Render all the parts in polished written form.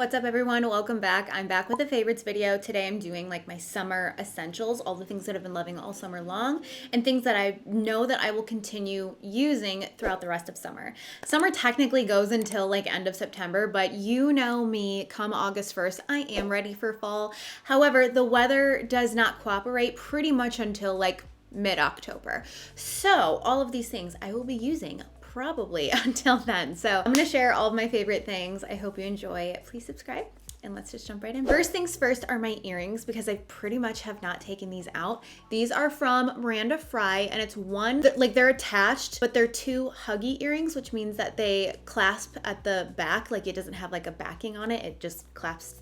What's up everyone? Welcome back. I'm back with a favorites video. Today I'm doing like my summer essentials, all the things that I've been loving all summer long and things that I know that I will continue using throughout the rest of summer. Summer technically goes until like end of September, but you know me, come August 1st, I am ready for fall. However, the weather does not cooperate pretty much until like mid-October. So all of these things I will be using probably until then. So I'm gonna share all of my favorite things. I hope you enjoy. Please subscribe and let's just jump right in. First things first are my earrings because I pretty much have not taken these out. These are from Miranda Fry and it's one, like they're attached, but they're two huggy earrings, which means that they clasp at the back. Like it doesn't have like a backing on it. It just clasps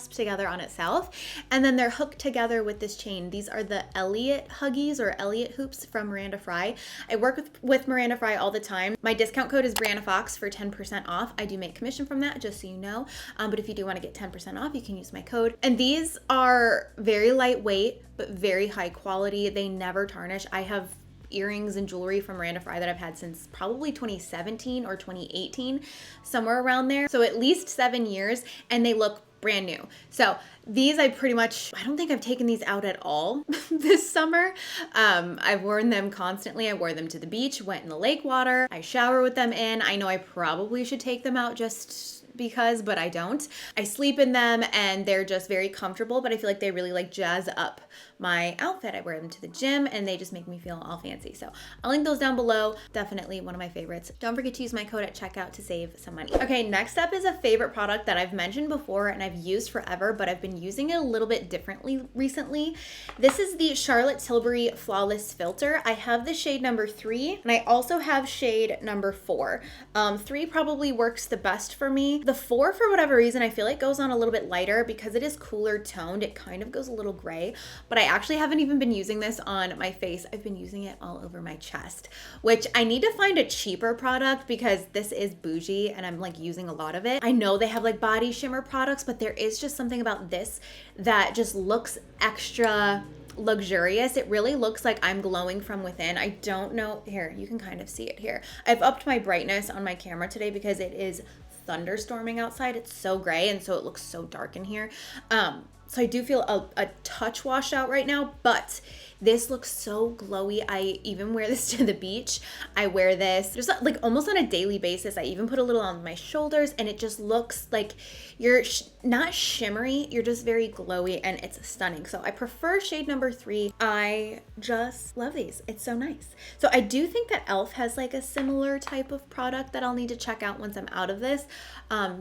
together on itself. And then they're hooked together with this chain. These are the Elliot huggies or Elliot hoops from Miranda Fry. I work with Miranda Fry all the time. My discount code is Brianna Fox for 10% off. I do make commission from that, just so you know. But if you do want to get 10% off, you can use my code. And these are very lightweight, but very high quality. They never tarnish. I have earrings and jewelry from Miranda Fry that I've had since probably 2017 or 2018, somewhere around there. So at least 7 years, and they look brand new. So these I don't think I've taken these out at all this summer. I've worn them constantly. I wore them to the beach, went in the lake water. I shower with them in. I know I probably should take them out just because, but I don't. I sleep in them and they're just very comfortable, but I feel like they really like jazz up my outfit. I wear them to the gym and they just make me feel all fancy. So I'll link those down below. Definitely one of my favorites. Don't forget to use my code at checkout to save some money. Okay, next up is a favorite product that I've mentioned before and I've used forever, but I've been using it a little bit differently recently. This is the Charlotte Tilbury Flawless Filter. I have the shade number 3 and I also have shade number 4. 3 probably works the best for me. The 4, for whatever reason, I feel like goes on a little bit lighter because it is cooler toned. It kind of goes a little gray, but I actually haven't even been using this on my face. I've been using it all over my chest, which I need to find a cheaper product because this is bougie and I'm like using a lot of it. I know they have like body shimmer products, but there is just something about this that just looks extra luxurious. It really looks like I'm glowing from within. I don't know, here, you can kind of see it here. I've upped my brightness on my camera today because it is thunderstorming outside. It's so gray and so it looks so dark in here. So I do feel a touch washed out right now, but this looks so glowy. I even wear this to the beach. I wear this just like almost on a daily basis. I even put a little on my shoulders and it just looks like you're not shimmery, you're just very glowy and it's stunning. So I prefer shade number 3. I just love these. It's so nice. So I do think that e.l.f. has like a similar type of product that I'll need to check out once I'm out of this.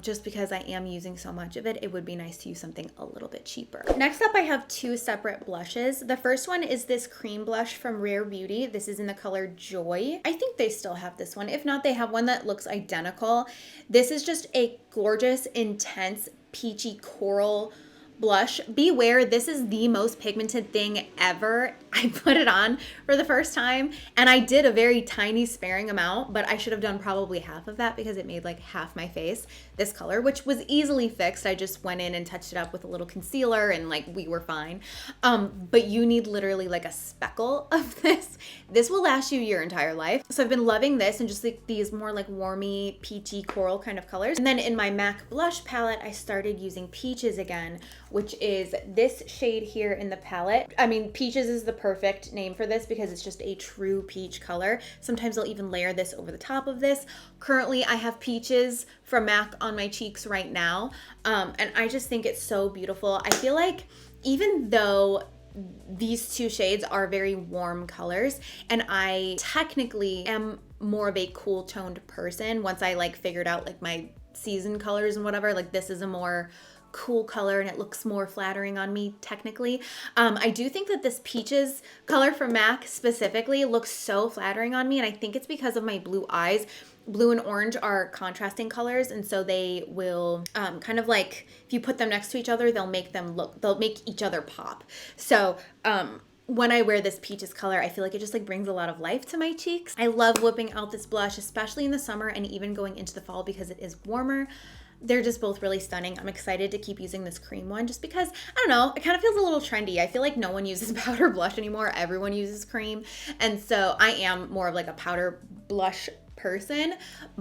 Just because I am using so much of it, it would be nice to use something a little bit cheaper. Next up, I have 2 separate blushes. The first one is this cream blush from Rare Beauty. This is in the color Joy. I think they still have this one. If not, they have one that looks identical. This is just a gorgeous, intense, peachy coral blush. Beware, this is the most pigmented thing ever. I put it on for the first time and I did a very tiny sparing amount, but I should have done probably half of that because it made like half my face this color, which was easily fixed. I just went in and touched it up with a little concealer and like we were fine. But you need literally like a speckle of this. This will last you your entire life. So I've been loving this and just like these more like warmy, peachy coral kind of colors. And then in my MAC blush palette, I started using Peaches again, which is this shade here in the palette. I mean, Peaches is the perfect name for this because it's just a true peach color. Sometimes I'll even layer this over the top of this. Currently, I have Peaches from MAC on my cheeks right now. And I just think it's so beautiful. I feel like even though these 2 shades are very warm colors and I technically am more of a cool toned person once I like figured out like my season colors and whatever, like this is a more cool color and it looks more flattering on me technically. I do think that this Peaches color from MAC specifically looks so flattering on me and I think it's because of my blue eyes. Blue and orange are contrasting colors and so they will kind of like if you put them next to each other they'll make each other pop. So when I wear this Peaches color, I feel like it just like brings a lot of life to my cheeks. I love whipping out this blush, especially in the summer and even going into the fall because it is warmer. They're just both really stunning. I'm excited to keep using this cream one just because, I don't know, it kind of feels a little trendy. I feel like no one uses powder blush anymore. Everyone uses cream. And so I am more of like a powder blush person,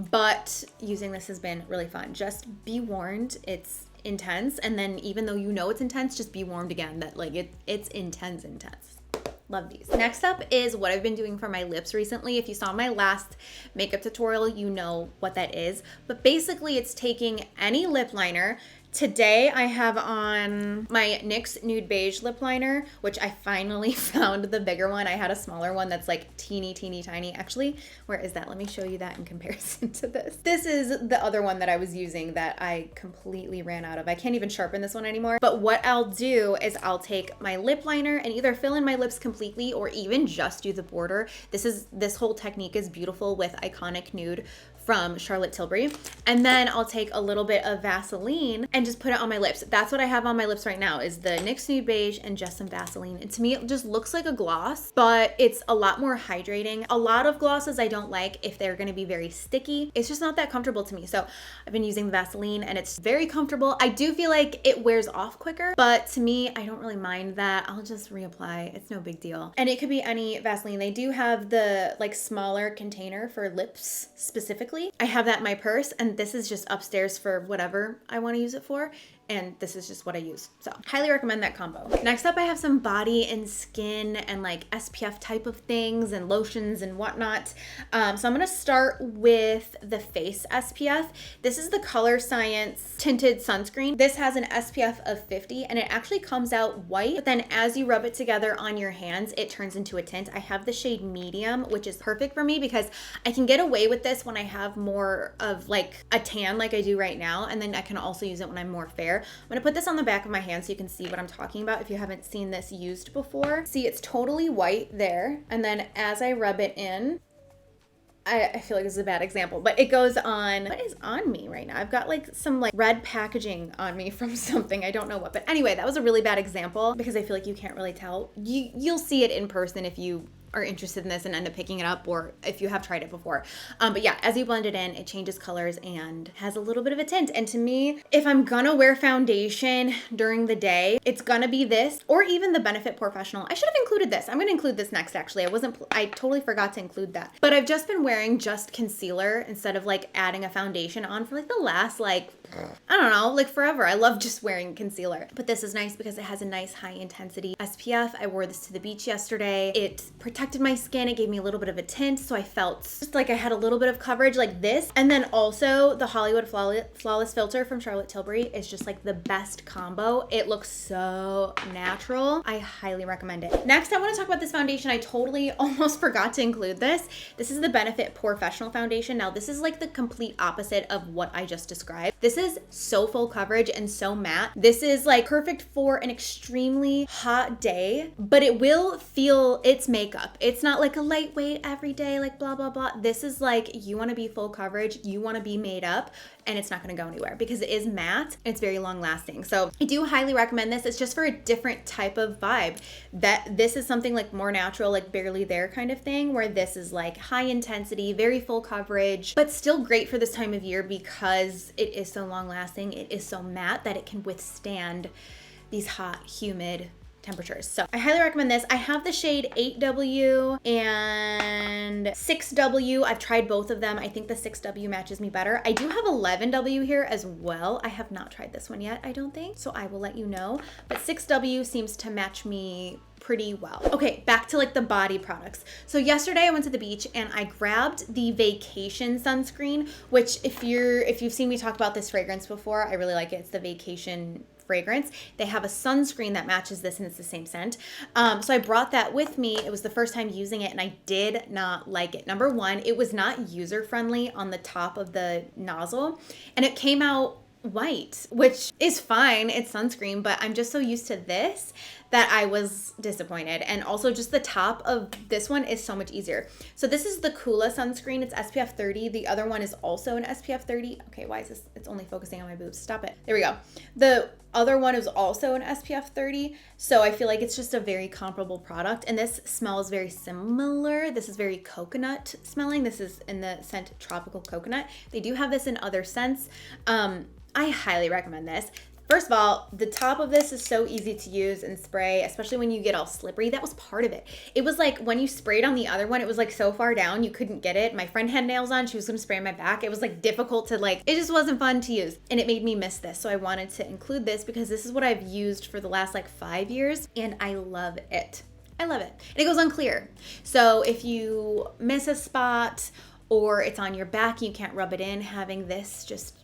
but using this has been really fun. Just be warned, it's intense, and then even though you know it's intense, just be warned again that like it's intense. Love these. Next up is what I've been doing for my lips recently. If you saw my last makeup tutorial, you know what that is. But basically it's taking any lip liner. Today I have on my NYX Nude Beige lip liner, which I finally found the bigger one. I had a smaller one that's like teeny tiny. Actually, where is that? Let me show you that in comparison to this. This is the other one that I was using that I completely ran out of. I can't even sharpen this one anymore. But what I'll do is I'll take my lip liner and either fill in my lips completely or even just do the border. This whole technique is beautiful with Iconic Nude from Charlotte Tilbury. And then I'll take a little bit of Vaseline and just put it on my lips. That's what I have on my lips right now, is the NYX Nude Beige and just some Vaseline. And to me, it just looks like a gloss, but it's a lot more hydrating. A lot of glosses I don't like if they're gonna be very sticky. It's just not that comfortable to me. So I've been using the Vaseline and it's very comfortable. I do feel like it wears off quicker, but to me, I don't really mind that. I'll just reapply. It's no big deal. And it could be any Vaseline. They do have the like smaller container for lips specifically. I have that in my purse, and this is just upstairs for whatever I want to use it for. And this is just what I use. So highly recommend that combo. Next up, I have some body and skin and like SPF type of things and lotions and whatnot. So I'm gonna start with the face SPF. This is the Color Science tinted sunscreen. This has an SPF of 50 and it actually comes out white, but then as you rub it together on your hands, it turns into a tint. I have the shade medium, which is perfect for me because I can get away with this when I have more of like a tan like I do right now. And then I can also use it when I'm more fair. I'm gonna put this on the back of my hand so you can see what I'm talking about if you haven't seen this used before. See, it's totally white there. And then as I rub it in, I feel like this is a bad example, but it goes on. What is on me right now? I've got like some like red packaging on me from something. I don't know what, but anyway, that was a really bad example because I feel like you can't really tell. You'll see it in person if you are interested in this and end up picking it up, or if you have tried it before. But yeah, as you blend it in, it changes colors and has a little bit of a tint. And to me, if I'm gonna wear foundation during the day, it's gonna be this or even the Benefit Professional. I should have included this. I'm gonna include this next actually. I totally forgot to include that. But I've just been wearing just concealer instead of like adding a foundation on for like the last like, I don't know, like forever. I love just wearing concealer. But this is nice because it has a nice high intensity SPF. I wore this to the beach yesterday. It protected my skin. It gave me a little bit of a tint, so I felt just like I had a little bit of coverage like this. And then also the Hollywood Flawless filter from Charlotte Tilbury is just like the best combo. It looks so natural. I highly recommend it. Next, I want to talk about this foundation. I totally almost forgot to include this. This is the Benefit Professional Foundation. Now, this is like the complete opposite of what I just described. This is so full coverage and so matte. This is like perfect for an extremely hot day, but it will feel its makeup. It's not like a lightweight everyday, like blah, blah, blah. This is like, you want to be full coverage, you want to be made up, and it's not going to go anywhere because it is matte and it's very long lasting. So I do highly recommend this. It's just for a different type of vibe. That this is something like more natural, like barely there kind of thing, where this is like high intensity, very full coverage, but still great for this time of year because it is so long lasting. It is so matte that it can withstand these hot, humid temperatures. So I highly recommend this. I have the shade 8W and 6W. I've tried both of them. I think the 6W matches me better. I do have 11W here as well. I have not tried this one yet, I don't think. So I will let you know. But 6W seems to match me pretty well. Okay, back to like the body products. So yesterday I went to the beach and I grabbed the Vacation sunscreen, which if you've seen me talk about this fragrance before, I really like it. It's the Vacation fragrance. They have a sunscreen that matches this and it's the same scent. So I brought that with me. It was the first time using it and I did not like it. Number one, it was not user friendly on the top of the nozzle and it came out white, which is fine. It's sunscreen, but I'm just so used to this that I was disappointed. And also just the top of this one is so much easier. So this is the Kula sunscreen. It's SPF 30. The other one is also an SPF 30. Okay, why is this? It's only focusing on my boobs. Stop it. There we go. The other one is also an SPF 30. So I feel like it's just a very comparable product. And this smells very similar. This is very coconut smelling. This is in the scent Tropical Coconut. They do have this in other scents. I highly recommend this. First of all, the top of this is so easy to use and spray, especially when you get all slippery. That was part of it. It was like when you sprayed on the other one, it was like so far down, you couldn't get it. My friend had nails on, she was gonna spray on my back. It was like difficult to like, it just wasn't fun to use. And it made me miss this. So I wanted to include this because this is what I've used for the last like 5 years and I love it. I love it. And it goes on clear. So if you miss a spot or it's on your back, you can't rub it in, having this just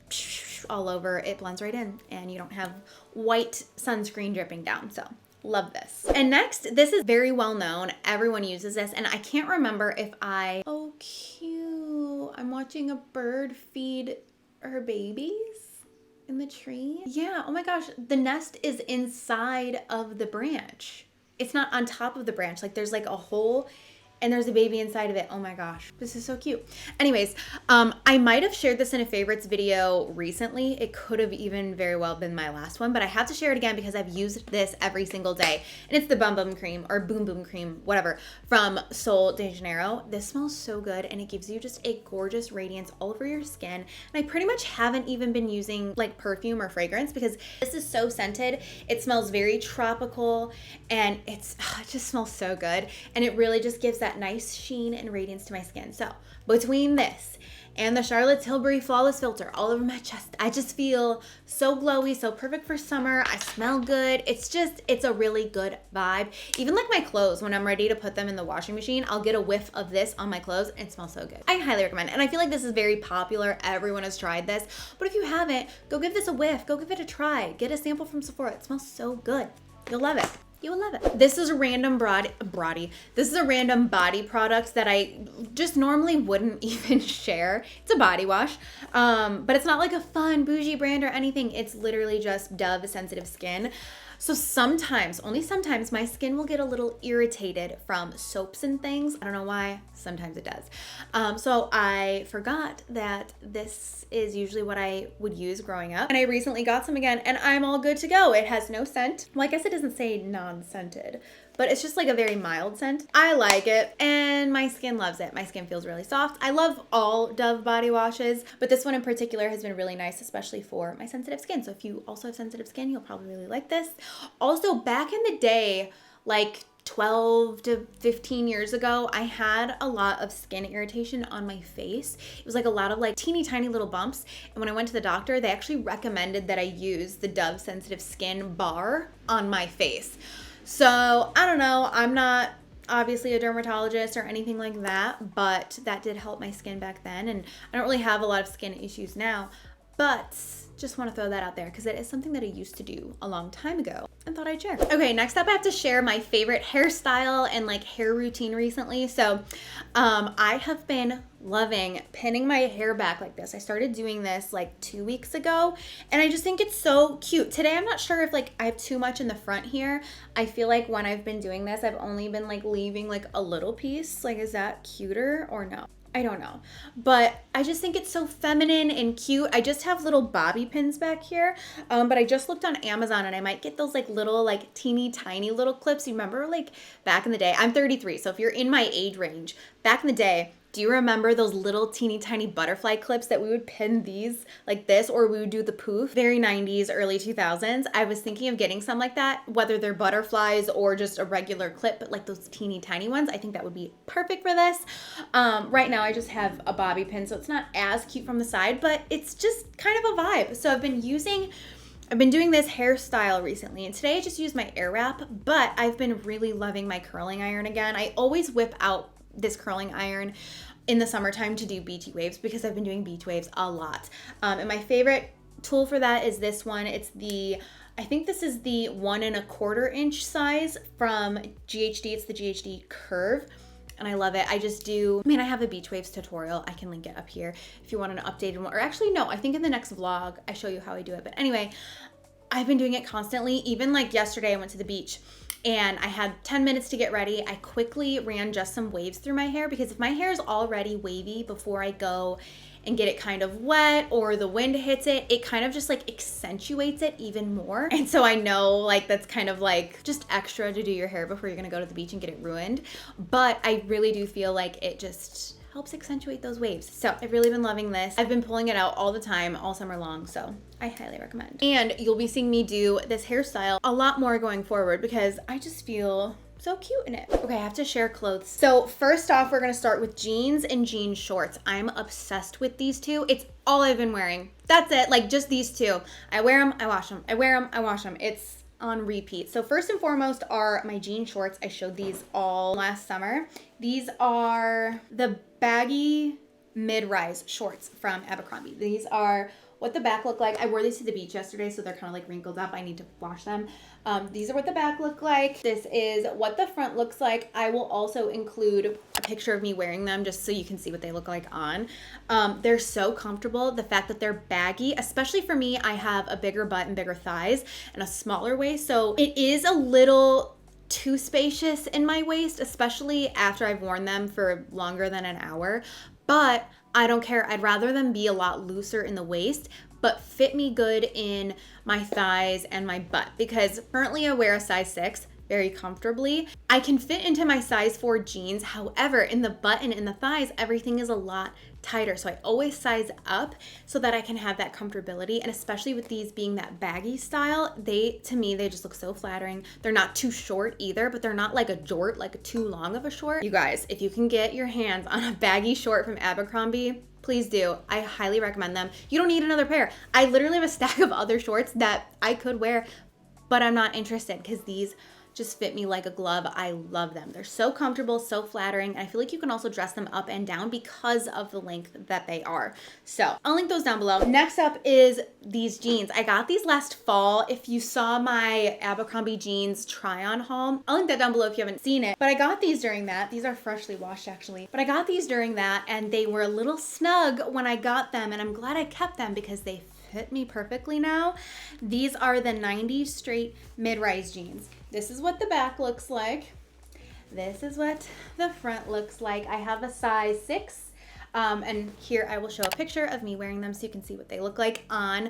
all over, it blends right in and you don't have white sunscreen dripping down. So love this. And next, this is very well known. Everyone uses this and I can't remember if oh cute. I'm watching a bird feed her babies in the tree. Yeah, oh my gosh, the nest is inside of the branch. It's not on top of the branch. Like there's like a hole and there's a baby inside of it. Oh my gosh, this is so cute. Anyways, I might have shared this in a favorites video recently. It could have even very well been my last one, but I had to share it again because I've used this every single day. And it's the Bum Bum Cream or Boom Boom Cream, whatever, from Sol de Janeiro. This smells so good and it gives you just a gorgeous radiance all over your skin. And I pretty much haven't even been using like perfume or fragrance because this is so scented. It smells very tropical and it just smells so good. And it really just gives that nice sheen and radiance to my skin. So between this and the Charlotte Tilbury Flawless Filter all over my chest, I just feel so glowy, so perfect for summer. I smell good. It's a really good vibe. Even like my clothes, when I'm ready to put them in the washing machine, I'll get a whiff of this on my clothes and it smells so good. I highly recommend it. And I feel like this is very popular. Everyone has tried this. But if you haven't, go give this a whiff. Go give it a try. Get a sample from Sephora. It smells so good. You'll love it. You will love it. This is a random This is a random body product that I just normally wouldn't even share. It's a body wash, but it's not like a fun bougie brand or anything. It's literally just Dove Sensitive Skin. So sometimes, only sometimes, my skin will get a little irritated from soaps and things. I don't know why, sometimes it does. So I forgot that this is usually what I would use growing up. And I recently got some again and I'm all good to go. It has no scent. Well, I guess it doesn't say non-scented, but it's just like a very mild scent. I like it and my skin loves it. My skin feels really soft. I love all Dove body washes, but this one in particular has been really nice, especially for my sensitive skin. So if you also have sensitive skin, you'll probably really like this. Also, back in the day, like 12 to 15 years ago, I had a lot of skin irritation on my face. It was like a lot of like teeny tiny little bumps. And when I went to the doctor, they actually recommended that I use the Dove Sensitive Skin bar on my face. So I don't know, I'm not obviously a dermatologist or anything like that, but that did help my skin back then. And I don't really have a lot of skin issues now, but just want to throw that out there because it is something that I used to do a long time ago and thought I'd share. Okay, next up I have to share my favorite hairstyle and like hair routine recently. So I have been loving pinning my hair back like this. I started doing this like 2 weeks ago and I just think it's so cute. Today I'm not sure if like I have too much in the front here. I feel like when I've been doing this, I've only been like leaving like a little piece. Like, is that cuter or no? I don't know, but I just think it's so feminine and cute. I just have little bobby pins back here, but I just looked on Amazon and I might get those like little like teeny tiny little clips. You remember like back in the day, I'm 33, so if you're in my age range, back in the day, do you remember those little teeny tiny butterfly clips that we would pin these like this, or we would do the poof? Very 90s, early 2000s. I was thinking of getting some like that, whether they're butterflies or just a regular clip, but like those teeny tiny ones. I think that would be perfect for this. Right now I just have a bobby pin, so it's not as cute from the side, but it's just kind of a vibe. So I've been doing this hairstyle recently, and today I just used my air wrap, but I've been really loving my curling iron again. I always whip out this curling iron in the summertime to do beach waves because I've been doing beach waves a lot. And my favorite tool for that is this one. It's I think this is the 1 1/4 inch size from GHD. It's the GHD Curve. And I love it. I have a beach waves tutorial. I can link it up here if you want an updated one. Or actually, no, I think in the next vlog, I show you how I do it. But anyway, I've been doing it constantly. Even like yesterday, I went to the beach and I had 10 minutes to get ready. I quickly ran just some waves through my hair because if my hair is already wavy before I go and get it kind of wet or the wind hits it, it kind of just like accentuates it even more. And so I know like that's kind of like just extra to do your hair before you're gonna go to the beach and get it ruined. But I really do feel like it just helps accentuate those waves. So I've really been loving this. I've been pulling it out all the time, all summer long, so I highly recommend. And you'll be seeing me do this hairstyle a lot more going forward because I just feel so cute in it. Okay, I have to share clothes. So first off, we're gonna start with jeans and jean shorts. I'm obsessed with these two. It's all I've been wearing. That's it, like just these two. I wear them, I wash them. I wear them, I wash them. It's on repeat. So first and foremost are my jean shorts. I showed these all last summer. These are the baggy mid-rise shorts from Abercrombie. These are what the back look like. I wore these to the beach yesterday, so they're kind of like wrinkled up. I need to wash them. These are what the back look like. This is what the front looks like. I will also include a picture of me wearing them just so you can see what they look like on. They're so comfortable. The fact that they're baggy, especially for me, I have a bigger butt and bigger thighs and a smaller waist. So it is a little too spacious in my waist, especially after I've worn them for longer than an hour. But I don't care. I'd rather them be a lot looser in the waist, but fit me good in my thighs and my butt, because currently I wear a size 6 very comfortably. I can fit into my size 4 jeans. However, in the butt and in the thighs, everything is a lot tighter. So I always size up so that I can have that comfortability. And especially with these being that baggy style, to me, they just look so flattering. They're not too short either, but they're not like a jort, like too long of a short. You guys, if you can get your hands on a baggy short from Abercrombie, please do. I highly recommend them. You don't need another pair. I literally have a stack of other shorts that I could wear, but I'm not interested because these just fit me like a glove. I love them. They're so comfortable, so flattering. And I feel like you can also dress them up and down because of the length that they are. So I'll link those down below. Next up is these jeans. I got these last fall. If you saw my Abercrombie jeans try on haul, I'll link that down below if you haven't seen it. But I got these during that. These are freshly washed actually. But I got these during that and they were a little snug when I got them, and I'm glad I kept them because they fit me perfectly now. These are the 90s straight mid-rise jeans. This is what the back looks like. This is what the front looks like. I have a size 6. And here I will show a picture of me wearing them so you can see what they look like on.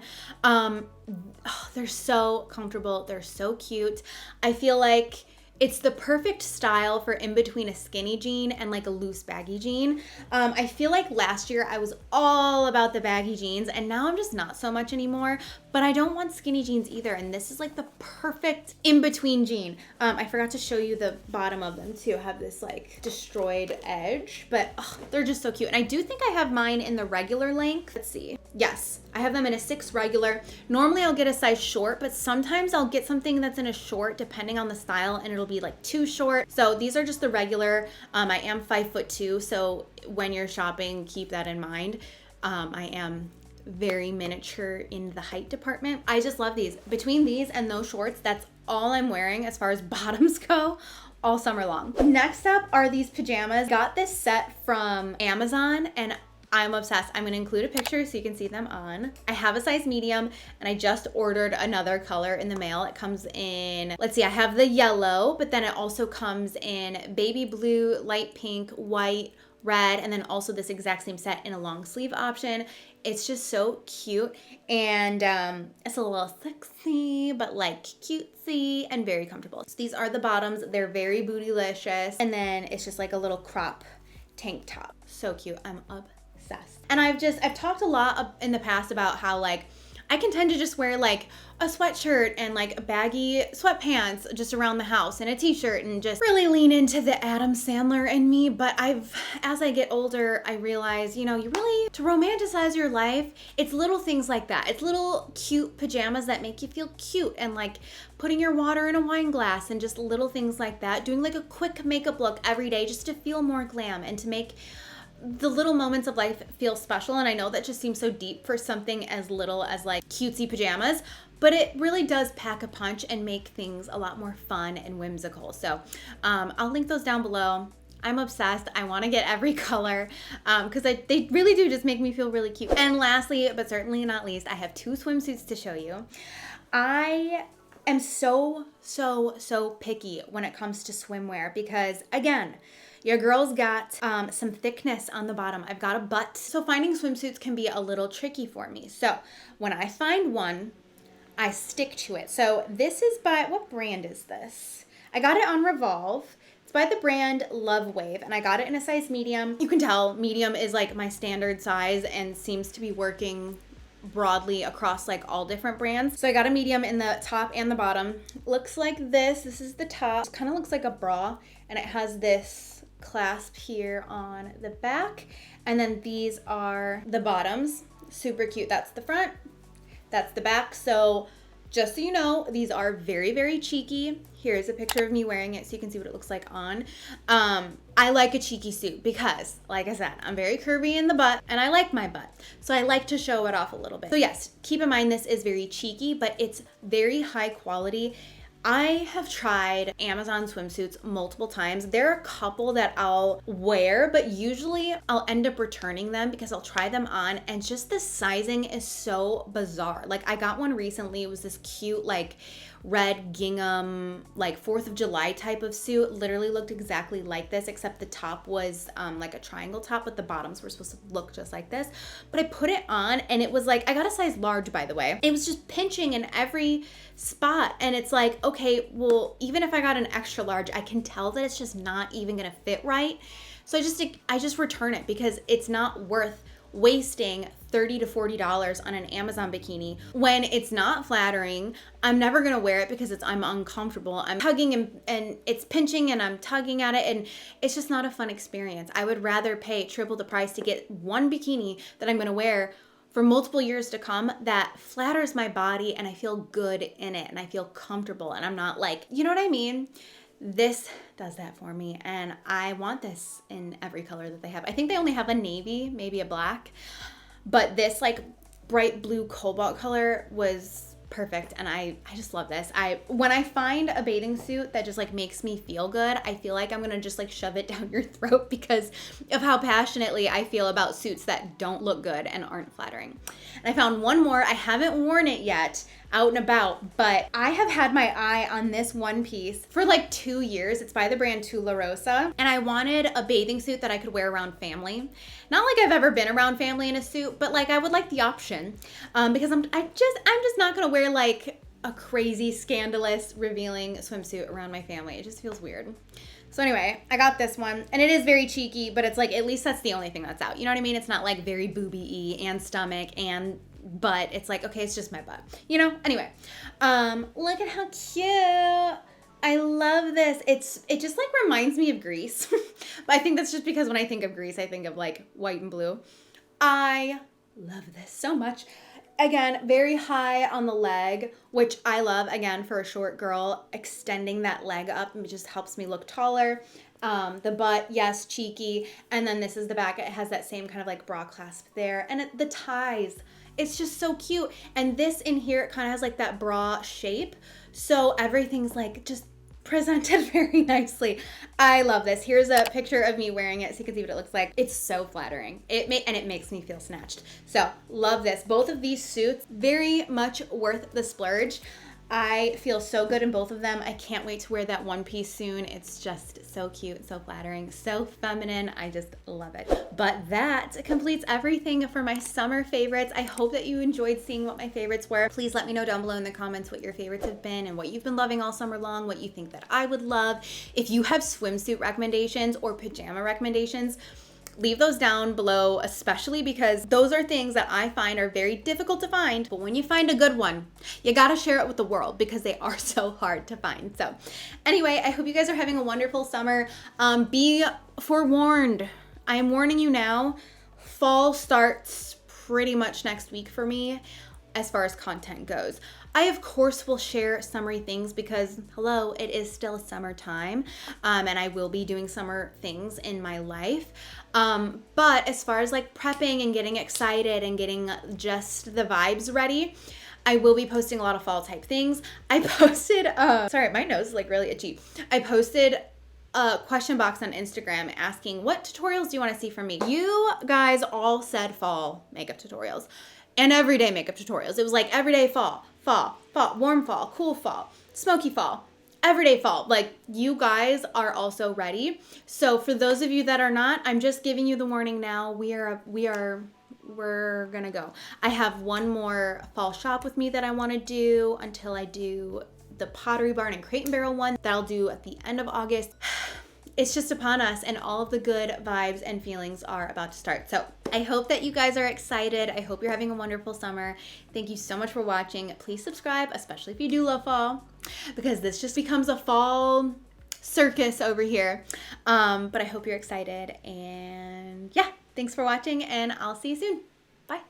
They're so comfortable. They're so cute. I feel like it's the perfect style for in between a skinny jean and like a loose baggy jean. I feel like last year I was all about the baggy jeans and now I'm just not so much anymore, but I don't want skinny jeans either. And this is like the perfect in between jean. I forgot to show you the bottom of them too. Have this like destroyed edge, but they're just so cute. And I do think I have mine in the regular length. Let's see. Yes, I have them in a 6 regular. Normally I'll get a size short, but sometimes I'll get something that's in a short depending on the style and it'll be like too short. So these are just the regular. I am 5'2", so when you're shopping, keep that in mind. I am very miniature in the height department. I just love these. Between these and those shorts, that's all I'm wearing as far as bottoms go all summer long. Next up are these pajamas. Got this set from Amazon and I'm obsessed. I'm gonna include a picture so you can see them on. I have a size medium and I just ordered another color in the mail. It comes in, let's see, I have the yellow, but then it also comes in baby blue, light pink, white, red, and then also this exact same set in a long sleeve option. It's just so cute and it's a little sexy, but like cutesy and very comfortable. So these are the bottoms. They're very bootylicious. And then it's just like a little crop tank top. So cute. I'm obsessed. And I've talked a lot in the past about how like I can tend to just wear like a sweatshirt and like baggy sweatpants just around the house and a t-shirt and just really lean into the Adam Sandler in me. But as I get older, I realize, you really, to romanticize your life, it's little things like that. It's little cute pajamas that make you feel cute and like putting your water in a wine glass and just little things like that. Doing like a quick makeup look every day just to feel more glam and to make the little moments of life feel special. And I know that just seems so deep for something as little as like cutesy pajamas, but it really does pack a punch and make things a lot more fun and whimsical. So I'll link those down below. I'm obsessed. I want to get every color because they really do just make me feel really cute. And lastly, but certainly not least, I have 2 swimsuits to show you. I am so picky when it comes to swimwear because, again, your girl's got some thickness on the bottom. I've got a butt. So finding swimsuits can be a little tricky for me. So when I find one, I stick to it. So this is by, what brand is this? I got it on Revolve. It's by the brand Love Wave, and I got it in a size medium. You can tell medium is like my standard size and seems to be working broadly across like all different brands. So I got a medium in the top and the bottom. Looks like this. This is the top. It kind of looks like a bra, and it has this clasp here on the back. And then these are the bottoms. Super cute. That's the front. That's the back. So just so you know, these are very, very cheeky. Here's a picture of me wearing it so you can see what it looks like on. I like a cheeky suit because, like I said, I'm very curvy in the butt and I like my butt. So I like to show it off a little bit. So yes, keep in mind this is very cheeky, but it's very high quality. I have tried Amazon swimsuits multiple times. There are a couple that I'll wear, but usually I'll end up returning them because I'll try them on and just the sizing is so bizarre. Like I got one recently, it was this cute like red gingham, like 4th of July type of suit. Literally looked exactly like this, except the top was like a triangle top, but the bottoms were supposed to look just like this. But I put it on and it was like, I got a size large, by the way. It was just pinching in every spot. And it's like, okay, well, even if I got an extra large, I can tell that it's just not even gonna fit right. So I just return it because it's not worth wasting $30 to $40 on an Amazon bikini when it's not flattering. I'm never gonna wear it because I'm uncomfortable. I'm tugging and it's pinching and I'm tugging at it and it's just not a fun experience. I would rather pay triple the price to get one bikini that I'm gonna wear for multiple years to come that flatters my body and I feel good in it and I feel comfortable and I'm not like, you know what I mean? This does that for me and I want this in every color that they have. I think they only have a navy, maybe a black, but this like bright blue cobalt color was perfect and I just love this. When I find a bathing suit that just like makes me feel good, I feel like I'm gonna just like shove it down your throat because of how passionately I feel about suits that don't look good and aren't flattering. And I found one more. I haven't worn it yet out and about, but I have had my eye on this one piece for like 2 years. It's by the brand Tula Rosa, and I wanted a bathing suit that I could wear around family. Not like I've ever been around family in a suit, but like I would like the option because I'm just not gonna wear like a crazy scandalous revealing swimsuit around my family. It just feels weird. So anyway, I got this one and it is very cheeky, but it's like, at least that's the only thing that's out. You know what I mean? It's not like very booby-y and stomach and butt. It's like, okay, it's just my butt, you know? Anyway, look at how cute. I love this. It just like reminds me of Grease. But I think that's just because when I think of Grease, I think of like white and blue. I love this so much. Again, very high on the leg, which I love, again, for a short girl. Extending that leg up, it just helps me look taller. The butt, yes, cheeky. And then this is the back. It has that same kind of like bra clasp there. And the ties, it's just so cute. And this in here, it kind of has like that bra shape. So everything's like just presented very nicely. I love this. Here's a picture of me wearing it so you can see what it looks like. It's so flattering. And it makes me feel snatched. So love this. Both of these suits, very much worth the splurge. I feel so good in both of them. I can't wait to wear that one piece soon. It's just so cute, so flattering, so feminine. I just love it. But that completes everything for my summer favorites. I hope that you enjoyed seeing what my favorites were. Please let me know down below in the comments what your favorites have been and what you've been loving all summer long, what you think that I would love. If you have swimsuit recommendations or pajama recommendations, leave those down below, especially because those are things that I find are very difficult to find. But when you find a good one, you gotta share it with the world because they are so hard to find. So anyway, I hope you guys are having a wonderful summer. Be forewarned. I am warning you now. Fall starts pretty much next week for me as far as content goes. I, of course, will share summery things because, hello, it is still summertime, and I will be doing summer things in my life. But as far as like prepping and getting excited and getting just the vibes ready, I will be posting a lot of fall type things. I posted, sorry, my nose is like really itchy. I posted a question box on Instagram asking what tutorials do you want to see from me? You guys all said fall makeup tutorials and everyday makeup tutorials. It was like everyday fall, warm fall, cool fall, smoky fall, everyday fall. Like, you guys are also ready. So for those of you that are not, I'm just giving you the warning now. We're gonna go. I have one more fall shop with me that I want to do until I do the Pottery Barn and Crate and Barrel one that I'll do at the end of August. it's just upon us, and all of the good vibes and feelings are about to start. So I hope that you guys are excited. I hope you're having a wonderful summer. Thank you so much for watching. Please subscribe, especially if you do love fall, because this just becomes a fall circus over here. But I hope you're excited, and yeah, thanks for watching, and I'll see you soon. Bye.